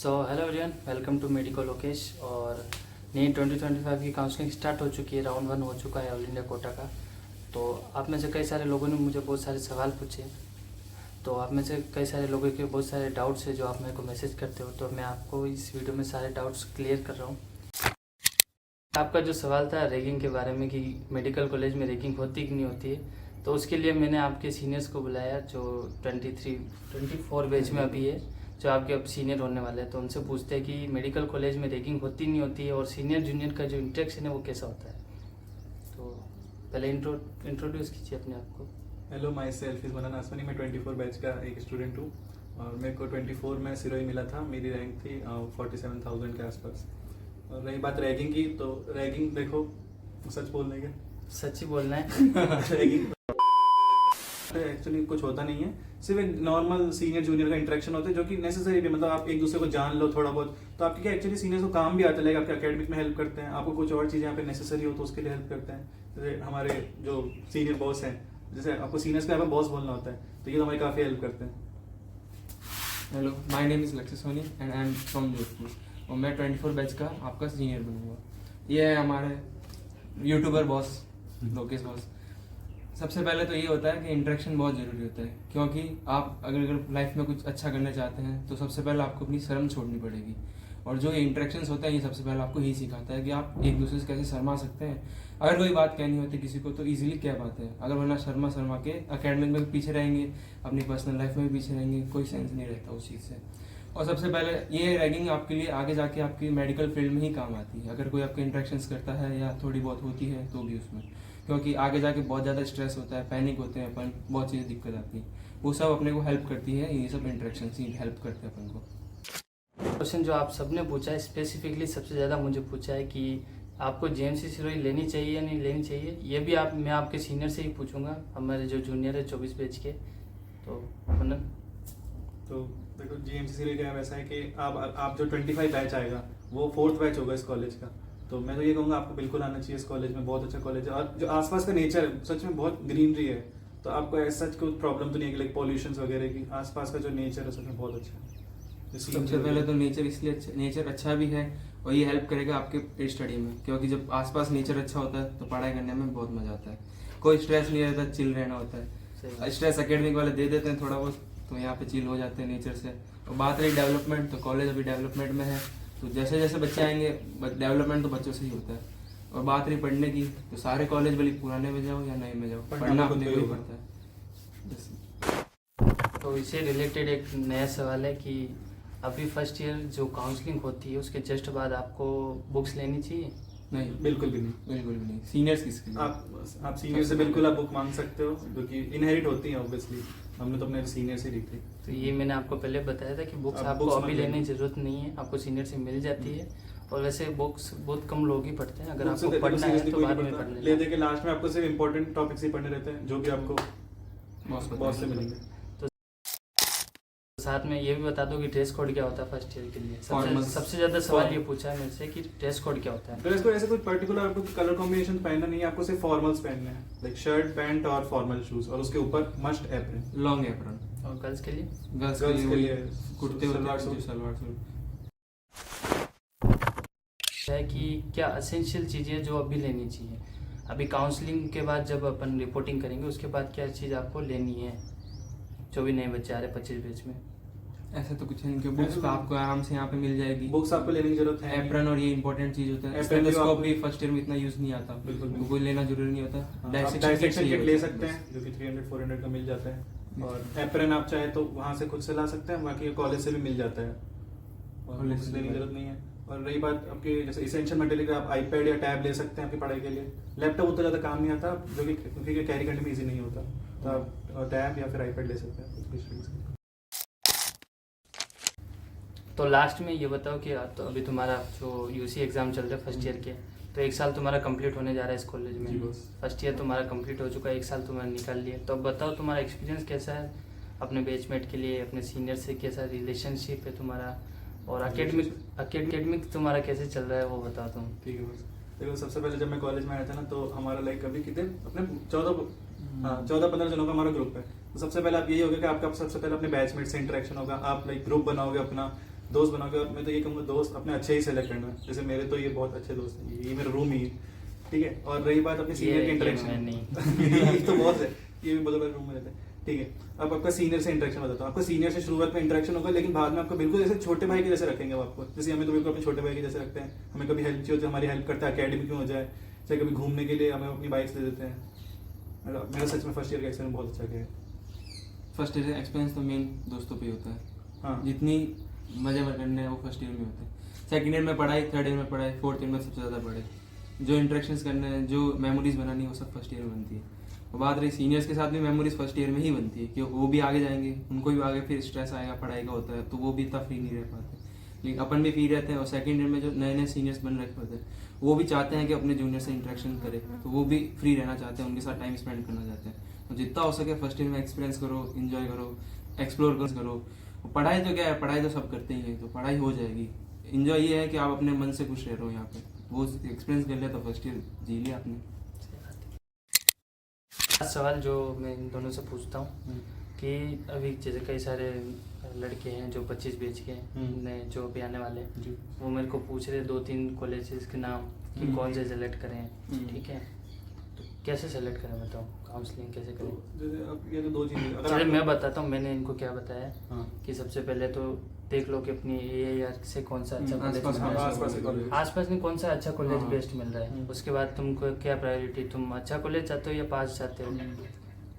So hello everyone, welcome to medico Lokesh. और नई 2025 की काउंसलिंग स्टार्ट हो चुकी है। राउंड 1 हो चुका है ऑल इंडिया कोटा का। तो आप में से कई सारे लोगों ने मुझे बहुत सारे सवाल पूछे। तो आप में से कई सारे लोगों के बहुत सारे डाउट्स है जो आप मेरे को मैसेज करते हो। तो मैं आपको इस वीडियो में सारे डाउट्स क्लियर कर रहा हूँ। आपका जो सवाल था रैगिंग के बारे में कि मेडिकल कॉलेज में रैगिंग होती कि नहीं होती है, तो उसके लिए मैंने आपके सीनियर्स को बुलाया जो 24 बैच में अभी है, जो आपके अब सीनियर होने वाले हैं। तो उनसे पूछते हैं कि मेडिकल कॉलेज में रैगिंग होती नहीं होती है और सीनियर जूनियर का जो इंटरेक्शन है वो कैसा होता है। तो पहले इंट्रोड्यूस कीजिए अपने आप को। हेलो, माई सेल्फ इज़ मनन आसवानी। मैं 24 बैच का एक स्टूडेंट हूँ और मेरे को 24 में सिरोही मिला था। मेरी रैंक थी 47,000 के आसपास। और रही बात रैगिंग की, तो रैगिंग देखो, सच बोलने के सच ही बोलना है। रैगिंग एक्चुअली कुछ होता नहीं है, सिर्फ एक नॉर्मल सीनियर जूनियर का इंटरेक्शन होता है जो कि नेसेसरी भी, मतलब आप एक दूसरे को जान लो थोड़ा बहुत, तो आपके क्या एक्चुअली सीनियर्स को काम भी आता है। लाइक आपके एकेडमिक में हेल्प करते हैं, आपको कुछ और चीज़ें यहाँ पे नेसेसरी हो तो उसके लिए हेल्प करते हैं। जैसे हमारे जो सीनियर बॉस हैं, जैसे आपको सीनियर्स का यहाँ पे बॉस बोलना होता है, तो ये तो हमारी काफ़ी हेल्प करते हैं। Hello, my name is Lakshya Soni and I am from Jodhpur और मैं 24 बैच का आपका सीनियर बनूंगा। ये है हमारे यूट्यूबर बॉस लोकेश बॉस। सबसे पहले तो ये होता है कि इंटरेक्शन बहुत ज़रूरी होता है, क्योंकि आप अगर लाइफ में कुछ अच्छा करना चाहते हैं तो सबसे पहले आपको अपनी शर्म छोड़नी पड़ेगी। और जो ये इंटरेक्शंस होता है ये सबसे पहले आपको यही सिखाता है कि आप एक दूसरे से कैसे शर्मा सकते हैं। अगर कोई बात कहनी होती किसी को तो इजीली कह पाते हैं, अगर वरना शर्मा के एकेडमिक में भी पीछे रहेंगे, अपनी पर्सनल लाइफ में भी पीछे रहेंगे, कोई सेंस नहीं रहता उस चीज़ से। और सबसे पहले ये रैगिंग आपके लिए आगे जाके आपकी मेडिकल फील्ड में ही काम आती है, अगर कोई आपके इंटरेक्शंस करता है या थोड़ी बहुत होती है तो भी उसमें, क्योंकि आगे जाके बहुत ज़्यादा स्ट्रेस होता है, पैनिक होते हैं अपन, बहुत चीज़ें दिक्कत आती है, वो सब अपने को हेल्प करती है। ये सब इंटरेक्शंस ही हेल्प करते हैं अपन को। क्वेश्चन जो आप सबने पूछा है, स्पेसिफिकली सबसे ज़्यादा मुझे पूछा है कि आपको जेएमसी सिरोही लेनी चाहिए या नहीं लेनी चाहिए। ये भी मैं आपके सीनियर से ही पूछूंगा, हमारे जो जूनियर है 24 बैच के। तो मनन, तो देखो, जीएमसी सिरोही का वैसा है कि आप जो 25 बैच आएगा वो 4th बैच होगा इस कॉलेज का। तो मैं तो ये कहूँगा आपको बिल्कुल आना चाहिए इस कॉलेज में। बहुत अच्छा कॉलेज है और जो आसपास का नेचर है सच में बहुत ग्रीनरी है, तो आपको ऐसा कोई प्रॉब्लम तो नहीं है कि लाइक पॉल्यूशन वगैरह की। आसपास का जो नेचर है सच में बहुत अच्छा है। सबसे पहले तो नेचर इसलिए नेचर अच्छा भी है और ये हेल्प करेगा आपके स्टडी में, क्योंकि जब आसपास नेचर अच्छा होता है तो पढ़ाई करने में बहुत मजा आता है, कोई स्ट्रेस नहीं रहता, चिल रहना होता है। स्ट्रेस एकेडमिक वाले दे देते हैं थोड़ा बहुत, तो यहाँ पे चिल हो जाते हैं नेचर से। और बात रही डेवलपमेंट, तो कॉलेज अभी डेवलपमेंट में है, तो जैसे जैसे बच्चे आएंगे डेवलपमेंट तो बच्चों से ही होता है। और बात रही पढ़ने की, तो सारे कॉलेज भले पुराने में जाओ या नए में जाओ, पढ़ना अपने को ही पड़ता है। तो इससे रिलेटेड एक नया सवाल है कि अभी फर्स्ट ईयर जो काउंसलिंग होती है उसके जस्ट बाद आपको बुक्स लेनी चाहिए? नहीं, बिल्कुल भी नहीं, बिल्कुल भी नहीं। सीनियर्स किसके लिए? आप सीनियर से बिल्कुल आप बुक मांग सकते हो, जो कि इनहेरिट होती हैं ऑब्वियसली। हमने तो अपने सीनियर से ली थी। तो ये मैंने आपको पहले बताया था कि बुक्स आपको अभी लेने की जरूरत नहीं है, आपको सीनियर से मिल जाती है। और वैसे बुक्स बहुत कम लोग ही पढ़ते हैं, अगर आपको पढ़ना है तो बाद में पढ़ लेना। ले दे के लास्ट में आपको सिर्फ इंपॉर्टेंट टॉपिक्स ही पढ़ने रहते हैं जो भी आपको बॉस से मिलेंगे। साथ में ये भी बता दो कि ड्रेस कोड क्या होता है फर्स्ट ईयर के लिए। सबसे ज्यादा सवाल ये पूछा है मेरे से कि ड्रेस कोड क्या होता है। ड्रेस कोड ऐसे कोई पर्टिकुलर आपको कलर कॉम्बिनेशन पहनना नहीं है, आपको सिर्फ फॉर्मल्स पहनने हैं, लाइक शर्ट पैंट और फॉर्मल शूज, और उसके ऊपर मस्ट एप्रन, लॉन्ग एप्रन। और गर्ल्स के लिए के लिए कुर्ते सलवार सूट। है कि क्या असेंशियल चीजें जो अभी लेनी चाहिए, अभी काउंसलिंग के बाद जब अपन रिपोर्टिंग करेंगे उसके बाद क्या चीज आपको लेनी है, जो भी नए बच्चे आ रहे 25 बैच में? ऐसा तो कुछ नहीं, क्योंकि बुक्स तो आपको आराम से यहाँ पे मिल जाएगी। बुक्स आपको लेने की जरूरत है। एप्रन और ये इंपॉर्टेंट चीज होता है। स्टेथोस्कोप भी फर्स्ट ईयर में इतना यूज नहीं आता, बिल्कुल कोई लेना जरूरी नहीं होता। डायसेक्शन किट ले सकते हैं जो कि 300-400 का मिल जाता है। और एप्रन आप चाहे तो वहाँ से खुद से ला सकते हैं, बाकी कॉलेज से भी मिल जाता है, और बुक्स लेने की जरूरत नहीं है। और रही बात आपके जैसे इसेंशियल मटेरियल, आप आईपैड या टैब ले सकते हैं आपकी पढ़ाई के लिए। लैपटॉप उतना ज़्यादा काम नहीं आता, जो कि क्योंकि कैरी करने में ईजी नहीं होता, तो आप टैब या फिर आईपैड ले सकते हैं। तो लास्ट में ये बताओ कि तो अभी तुम्हारा जो यूसी एग्जाम चल रहा है फर्स्ट ईयर के, तो एक साल तुम्हारा कंप्लीट होने जा रहा है इस कॉलेज में। फर्स्ट ईयर तुम्हारा कंप्लीट हो चुका है, एक साल तुम्हारा निकाल लिया। तो अब बताओ तुम्हारा एक्सपीरियंस कैसा है अपने बैचमेट के लिए, अपने सीनियर से कैसा रिलेशनशिप है तुम्हारा, और एकेडमिक तुम्हारा कैसे चल रहा है वो बताओ तुम। ठीक है बस। देखो, सबसे पहले जब मैं कॉलेज में आया था ना, तो हमारा लाइक अभी कितने अपने 14-15 जनों का हमारा ग्रुप है। तो सबसे पहले आप यही होगा कि आपका सबसे पहले अपने बैचमेट से इंटरेक्शन होगा, आप लाइक ग्रुप बनाओगे अपना, दोस्त बना के, और मैं तो ये कहूँगा दोस्त अपने अच्छे ही सेलेक्ट करना। जैसे मेरे तो ये बहुत अच्छे दोस्त हैं, ये मेरा रूम ही है, ठीक है। और रही बात अपने सीनियर की मैं इंटरेक्शन, नहीं ये तो बहुत है, ये भी बदल रूम में रहता है, ठीक है। अब आपका सीनियर से इंटरेक्शन बताता हूँ। आपका सीनियर से शुरुआत में इंटरेक्शन होगा, लेकिन बाद में आपको बिल्कुल जैसे छोटे भाई के जैसे रखेंगे वो आपको। जैसे हमें तो बिल्कुल अपने छोटे भाई के जैसे रखते हैं, हमें कभी हेल्प चाहिए होती है हमारी हेल्प करता है, अकेडमिक में हो जाए, चाहे कभी घूमने के लिए हमें अपनी बाइक्स दे देते हैं। मेरा सच में फर्स्ट ईयर का एक्सपीरियंस बहुत अच्छा गया है। फर्स्ट ईयर एक्सपीरियंस तो मेन दोस्तों पे ही होता है। हाँ, जितनी मजे करने हैं वो फर्स्ट ईयर में होते हैं। सेकंड ईयर में पढ़ाई, थर्ड ईयर में पढ़ाई, फोर्थ ईयर में सबसे ज़्यादा पढ़ाई। जो इंटरेक्शंस करने हैं, जो मेमोरीज बनानी है, वो सब फर्स्ट ईयर में बनती है। और बात रही सीनियर्स के साथ भी मेमोरीज फर्स्ट ईयर में ही बनती है, क्योंकि वो भी आगे जाएंगे, उनको भी आगे फिर स्ट्रेस आएगा, पढ़ाई का होता है, तो वो भी इतना फ्री नहीं रह पाते। लेकिन अपन भी फ्री रहते हैं। और सेकंड ईयर में जो नए नए सीनियर्स बन रखे होते हैं, वो भी चाहते हैं कि अपने जूनियर से इंटरेक्शन करें, तो वो भी फ्री रहना चाहते हैं, उनके साथ टाइम स्पेंड करना चाहते हैं। तो जितना हो सके फर्स्ट ईयर में एक्सपीरियंस करो, इन्जॉय करो, एक्सप्लोर करो। पढ़ाई तो क्या है, पढ़ाई तो सब करते ही हैं, तो पढ़ाई हो जाएगी। इन्जॉय ये है कि आप अपने मन से खुश रह रहे हो यहाँ पे, वो एक्सपीरियंस कर लिया तो फर्स्ट ईयर जी लिया आपने। सवाल जो मैं इन दोनों से पूछता हूँ कि अभी जैसे कई सारे लड़के हैं जो 25 बैच के हैं, नए जो अभी आने वाले हैं, जी। वो मेरे को पूछ रहे 2-3 कॉलेजेस के नाम कि कौन से सेलेक्ट करें, ठीक है। तो कैसे सेलेक्ट करें बताओ, काउंसलिंग कैसे करें? जैसे अब ये तो दो चीजें, अगर चलिए आप- मैं बताता हूँ मैंने इनको क्या बताया हाँ, कि सबसे पहले तो देख लो कि अपनी AIR से कौन सा अच्छा कॉलेज आसपास- मिल रहा है। आसपास के कॉलेज। आसपास में कौन सा अच्छा कॉलेज हाँ। बेस्ट मिल रहा है। उसके बाद तुमको क्या प्रायोरिटी, तुम अच्छा कॉलेज चाहते हो या पास चाहते हो,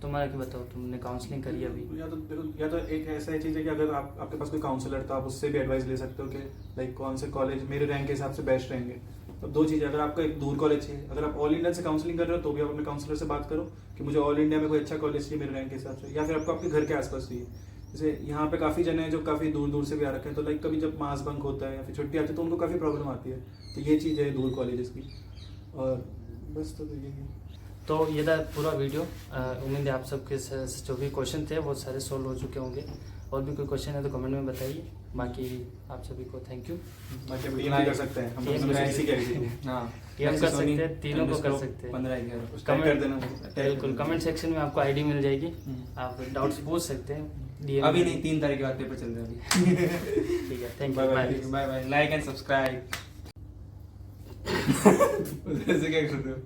तुम्हारा क्या बताओ, तुमने काउंसलिंग करी है अभी? या तो देखो, या तो एक ऐसा चीज है कि अगर आपके पास कोई काउंसलर तो आप उससे भी एडवाइस ले सकते हो कि लाइक कौन से कॉलेज मेरे रैंक के हिसाब से बेस्ट रहेंगे। अब दो चीजें, अगर आपका एक दूर कॉलेज चाहिए, अगर आप ऑल इंडिया से काउंसलिंग कर रहे हो तो भी आप अपने काउंसलर से बात करो कि मुझे ऑल इंडिया में कोई अच्छा कॉलेज चाहिए मेरे रैंक के हिसाब से, या फिर आपको आपके घर के आसपास चाहिए। जैसे यहाँ पे काफी जने हैं जो काफी दूर दूर से भी आ रखे हैं, तो लाइक कभी जब मास बंक होता है या फिर छुट्टी आती है तो उनको काफी प्रॉब्लम आती है। तो ये चीज है दूर कॉलेजेस की। और बस तो यही है। तो ये था पूरा वीडियो। उम्मीद है आप सबके जो भी क्वेश्चन थे वो सारे सोल्व हो चुके होंगे। और भी कोई क्वेश्चन है तो कमेंट में बताइए। बाकी आप सभी को थैंक यू। बाकी हम DM भी कर सकते हैं, हम DM दोनों में से किसी के भी। हाँ, DM कर सकते हैं, तीनों को कर सकते हैं। 15-11 उस टाइम कर देना। बिल्कुल, कमेंट सेक्शन में आपको ID मिल जाएगी, आप डाउट्स पूछ सकते हैं। DM अभी में। नहीं, 3 तारीख के बाद पेपर चल रहे हैं अभी। ठीक है, thank you, Bye bye. Bye. Bye bye, like and subscribe. ऐसे क्या कर रहे हो?